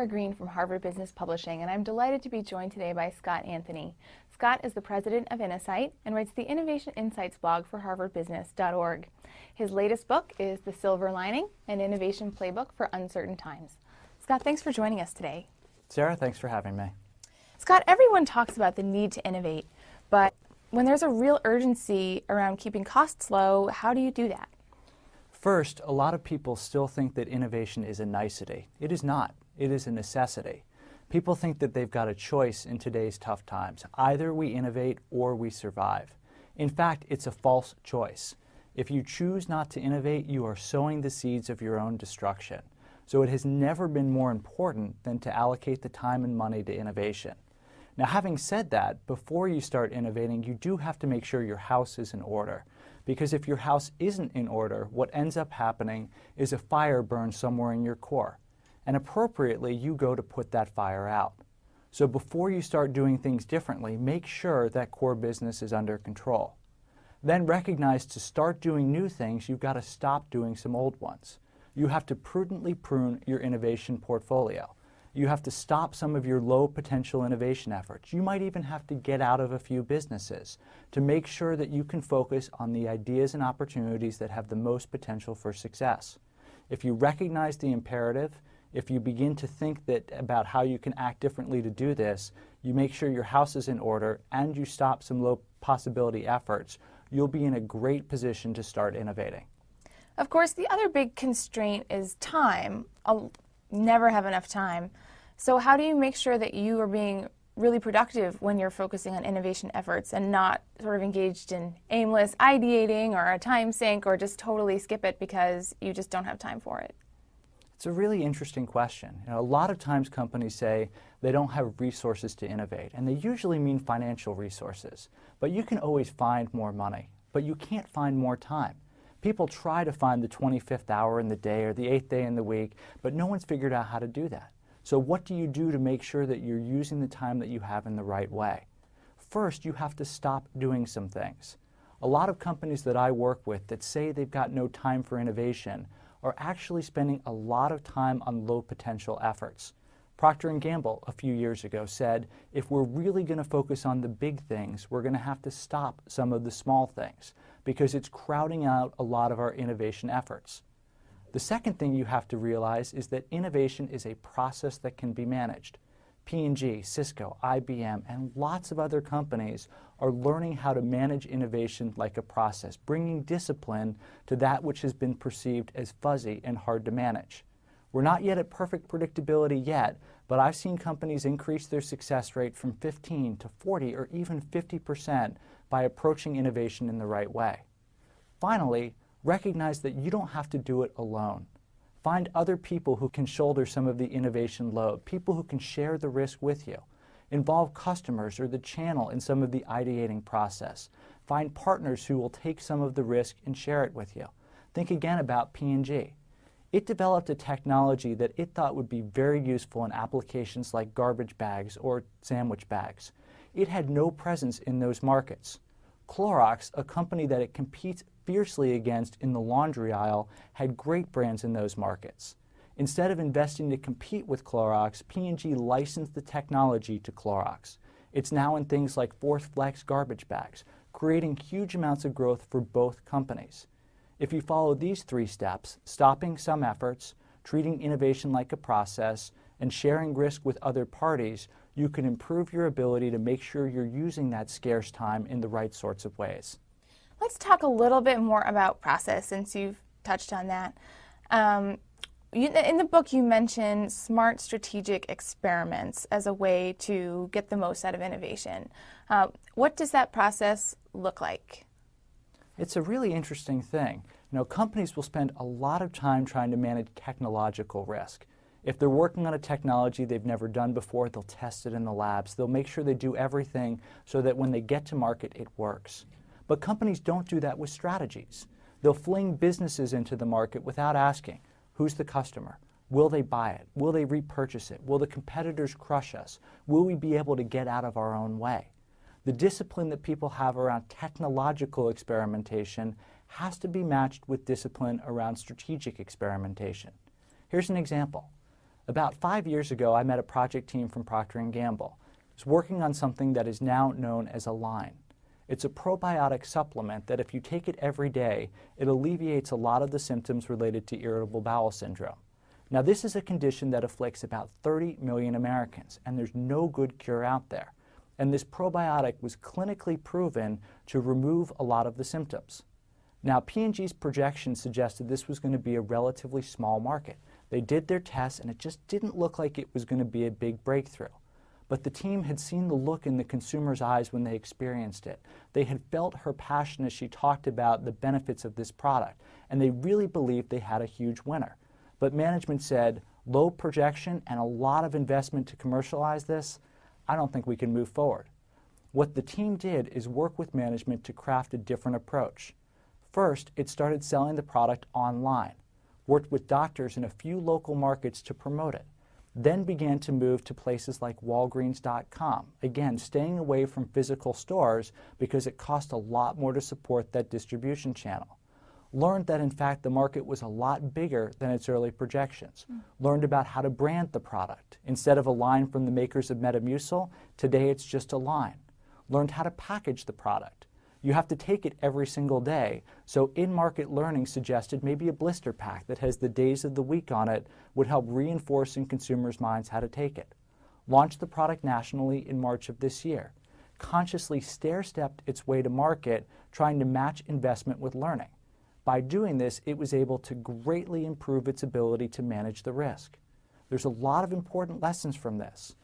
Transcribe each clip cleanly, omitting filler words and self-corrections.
Laura Green from Harvard Business Publishing, and I'm delighted to be joined today by Scott Anthony. Scott is the president of Innosight and writes the Innovation Insights blog for harvardbusiness.org. His latest book is The Silver Lining, an innovation playbook for uncertain times. Scott, thanks for joining us today. Sarah, thanks for having me. Scott, everyone talks about the need to innovate, but when there's a real urgency around keeping costs low, how do you do that? First, a lot of people still think that innovation is a nicety. It is not. It is a necessity. People think that they've got a choice in today's tough times. Either we innovate or we survive. In fact, it's a false choice. If you choose not to innovate, you are sowing the seeds of your own destruction. So it has never been more important than to allocate the time and money to innovation. Now, having said that, before you start innovating, you do have to make sure your house is in order. Because if your house isn't in order, what ends up happening is a fire burns somewhere in your core. And appropriately, you go to put that fire out. So before you start doing things differently, make sure that core business is under control. Then recognize to start doing new things, you've got to stop doing some old ones. You have to prudently prune your innovation portfolio. You have to stop some of your low potential innovation efforts. You might even have to get out of a few businesses to make sure that you can focus on the ideas and opportunities that have the most potential for success. If you recognize the imperative, if you begin to think about how you can act differently to do this, you make sure your house is in order and you stop some low possibility efforts, you'll be in a great position to start innovating. Of course, the other big constraint is time. I'll never have enough time. So how do you make sure that you are being really productive when you're focusing on innovation efforts and not sort of engaged in aimless ideating or a time sink or just totally skip it because you just don't have time for it? It's a really interesting question. A lot of times companies say they don't have resources to innovate, and they usually mean financial resources. But you can always find more money, but you can't find more time. People try to find the 25th hour in the day or the 8th day in the week, but no one's figured out how to do that. So what do you do to make sure that you're using the time that you have in the right way? First, you have to stop doing some things. A lot of companies that I work with that say they've got no time for innovation are actually spending a lot of time on low potential efforts. Procter & Gamble a few years ago said, if we're really going to focus on the big things, we're going to have to stop some of the small things because it's crowding out a lot of our innovation efforts. The second thing you have to realize is that innovation is a process that can be managed. P&G, Cisco, IBM, and lots of other companies are learning how to manage innovation like a process, bringing discipline to that which has been perceived as fuzzy and hard to manage. We're not yet at perfect predictability yet, but I've seen companies increase their success rate from 15 to 40 or even 50% by approaching innovation in the right way. Finally, recognize that you don't have to do it alone. Find other people who can shoulder some of the innovation load, people who can share the risk with you. Involve customers or the channel in some of the ideating process. Find partners who will take some of the risk and share it with you. Think again about P&G. It developed a technology that it thought would be very useful in applications like garbage bags or sandwich bags. It had no presence in those markets. Clorox, a company that it competes fiercely against in the laundry aisle, had great brands in those markets. Instead of investing to compete with Clorox, P&G licensed the technology to Clorox. It's now in things like Force Flex garbage bags, creating huge amounts of growth for both companies. If you follow these three steps, stopping some efforts, treating innovation like a process, and sharing risk with other parties, you can improve your ability to make sure you're using that scarce time in the right sorts of ways. Let's talk a little bit more about process since you've touched on that. In the book you mention smart strategic experiments as a way to get the most out of innovation. What does that process look like? It's a really interesting thing. Companies will spend a lot of time trying to manage technological risk. If they're working on a technology they've never done before, they'll test it in the labs. They'll make sure they do everything so that when they get to market, it works. But companies don't do that with strategies. They'll fling businesses into the market without asking, who's the customer? Will they buy it? Will they repurchase it? Will the competitors crush us? Will we be able to get out of our own way? The discipline that people have around technological experimentation has to be matched with discipline around strategic experimentation. Here's an example. About 5 years ago, I met a project team from Procter & Gamble. It was working on something that is now known as Align. It's a probiotic supplement that if you take it every day, it alleviates a lot of the symptoms related to irritable bowel syndrome. Now, this is a condition that afflicts about 30 million Americans, and there's no good cure out there. And this probiotic was clinically proven to remove a lot of the symptoms. Now, P&G's projections suggested this was going to be a relatively small market. They did their tests, and it just didn't look like it was going to be a big breakthrough. But the team had seen the look in the consumer's eyes when they experienced it. They had felt her passion as she talked about the benefits of this product, and they really believed they had a huge winner. But management said, low projection and a lot of investment to commercialize this, I don't think we can move forward. What the team did is work with management to craft a different approach. First, it started selling the product online, worked with doctors in a few local markets to promote it, then began to move to places like Walgreens.com, again, staying away from physical stores because it cost a lot more to support that distribution channel. Learned that in fact the market was a lot bigger than its early projections. Learned about how to brand the product. Instead of a line from the makers of Metamucil, today it's just a line. Learned how to package the product. You have to take it every single day, so in-market learning suggested maybe a blister pack that has the days of the week on it would help reinforce in consumers' minds how to take it. Launched the product nationally in March of this year. Consciously stair-stepped its way to market, trying to match investment with learning. By doing this, it was able to greatly improve its ability to manage the risk. There's a lot of important lessons from this.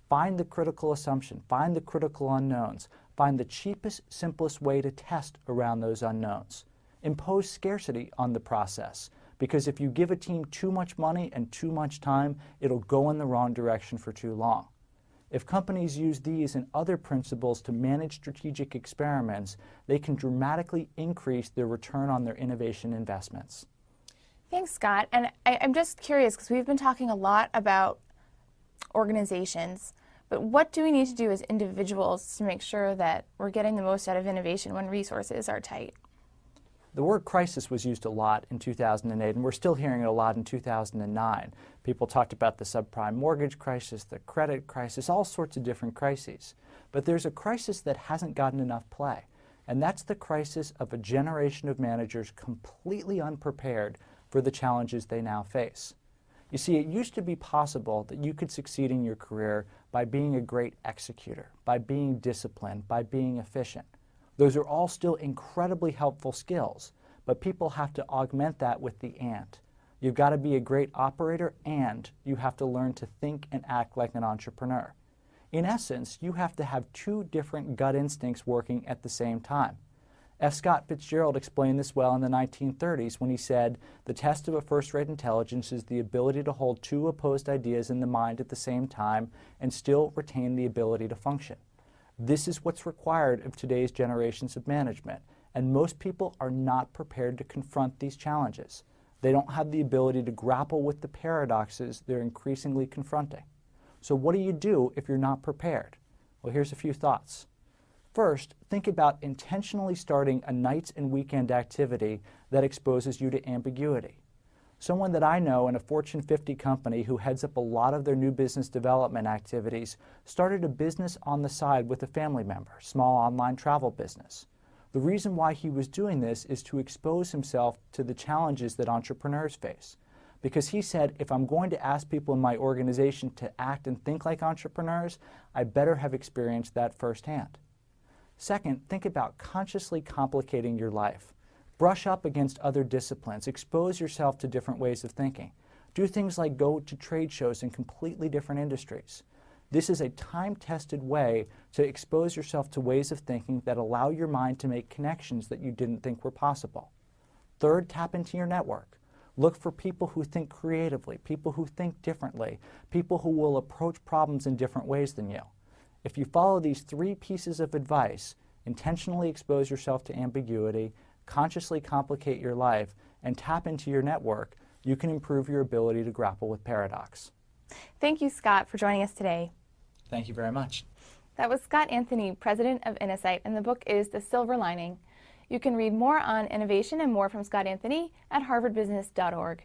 Find the critical assumption, find the critical unknowns, find the cheapest, simplest way to test around those unknowns. Impose scarcity on the process, because if you give a team too much money and too much time, it'll go in the wrong direction for too long. If companies use these and other principles to manage strategic experiments, they can dramatically increase their return on their innovation investments. Thanks, Scott. And I'm just curious, because we've been talking a lot about organizations, but what do we need to do as individuals to make sure that we're getting the most out of innovation when resources are tight? The word crisis was used a lot in 2008, and we're still hearing it a lot in 2009. People talked about the subprime mortgage crisis, the credit crisis, all sorts of different crises. But there's a crisis that hasn't gotten enough play, and that's the crisis of a generation of managers completely unprepared for the challenges they now face. You see, it used to be possible that you could succeed in your career by being a great executor, by being disciplined, by being efficient. Those are all still incredibly helpful skills, but people have to augment that with the and. You've got to be a great operator, and you have to learn to think and act like an entrepreneur. In essence, you have to have two different gut instincts working at the same time. F. Scott Fitzgerald explained this well in the 1930s when he said, "The test of a first-rate intelligence is the ability to hold two opposed ideas in the mind at the same time and still retain the ability to function." This is what's required of today's generations of management, and most people are not prepared to confront these challenges. They don't have the ability to grapple with the paradoxes they're increasingly confronting. So what do you do if you're not prepared? Well, here's a few thoughts. First, think about intentionally starting a nights and weekend activity that exposes you to ambiguity. Someone that I know in a Fortune 50 company who heads up a lot of their new business development activities started a business on the side with a family member, small online travel business. The reason why he was doing this is to expose himself to the challenges that entrepreneurs face. Because he said, if I'm going to ask people in my organization to act and think like entrepreneurs, I better have experienced that firsthand. Second, think about consciously complicating your life. Brush up against other disciplines. Expose yourself to different ways of thinking. Do things like go to trade shows in completely different industries. This is a time-tested way to expose yourself to ways of thinking that allow your mind to make connections that you didn't think were possible. Third, tap into your network. Look for people who think creatively, people who think differently, people who will approach problems in different ways than you. If you follow these three pieces of advice, intentionally expose yourself to ambiguity, consciously complicate your life, and tap into your network, you can improve your ability to grapple with paradox. Thank you, Scott, for joining us today. Thank you very much. That was Scott Anthony, president of Innosight, and the book is The Silver Lining. You can read more on innovation and more from Scott Anthony at harvardbusiness.org.